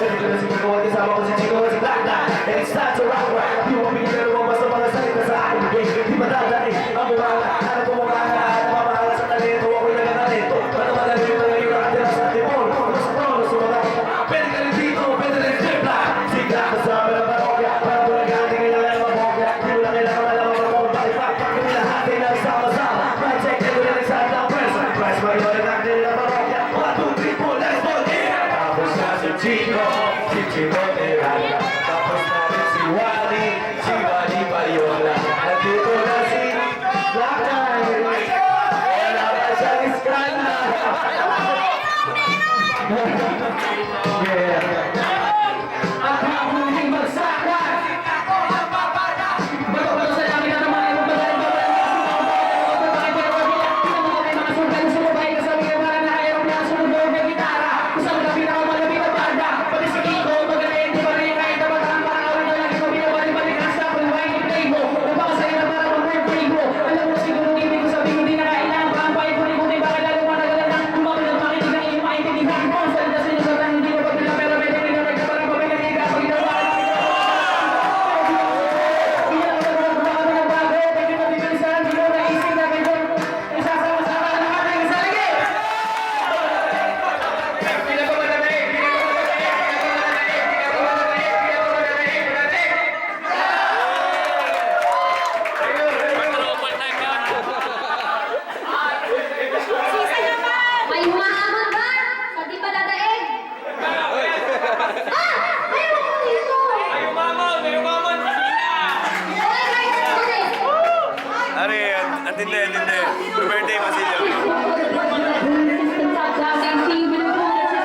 Dito na si Chico at kasama ko si Chico at si Black Black. And it's time to rock rock. Di mo pinigyan lumabas sa mga salita sa aking bigay. Di madadali ang bumanga. Ano bumanga? Napamahanga sa talento. Ako'y nagkatalento. Para madali mo na yung nakatira sa tipon. Sa trono, sa mga pwede ka rin dito, pwede rin tripla. Sigla kasama ng parokya. Para bulagati kailangan ng mabokya. Di mo lang kailangan alam ang mga bakit. Kami lahat ay nagsama-sama. Mic check, ito na nagsabi ng press. Press mo yun ang akin ng parokya. 1, 2, 3, 4, let's go! Tapos na si Chico, si Chico Miranda. Tapos na rin si Wally Payola. Nandito na si Black Knight. Wala pa siyang iskanda. Yeah. At hamuling magsakay. Bato-bato sa langit at naman ay magbasahin pa pala mga bakit pero wala pinamukay mga sultan sumubay ka sa mga para na kayong nasunod ng gitara kung saan ka pinakamalapit na banda pati si Kiko magaling di ba rin kahit na bataan para kawin na lagi ko binabalik-balik ang sa kulway ng play mo napakasaya na para mag-birthday mo alam mo siguro ibig ko sabihin hindi na kailangan pa ang paikot-ikutin bakit lalo managalan ng umapit at makinig ang iyong maintindihan mo salita sa inyo sa tanong hindi mo pagpila pero medyo rin na nagkaparang pabinaghiga pag ginawa ka May humahamon ba? Sa di ba dadaig? Ayaw ko dito! May umamon, Okay, guys, tuloy! Ari, antindi. Happy birthday, Masilio. Sa klaseng TV mo.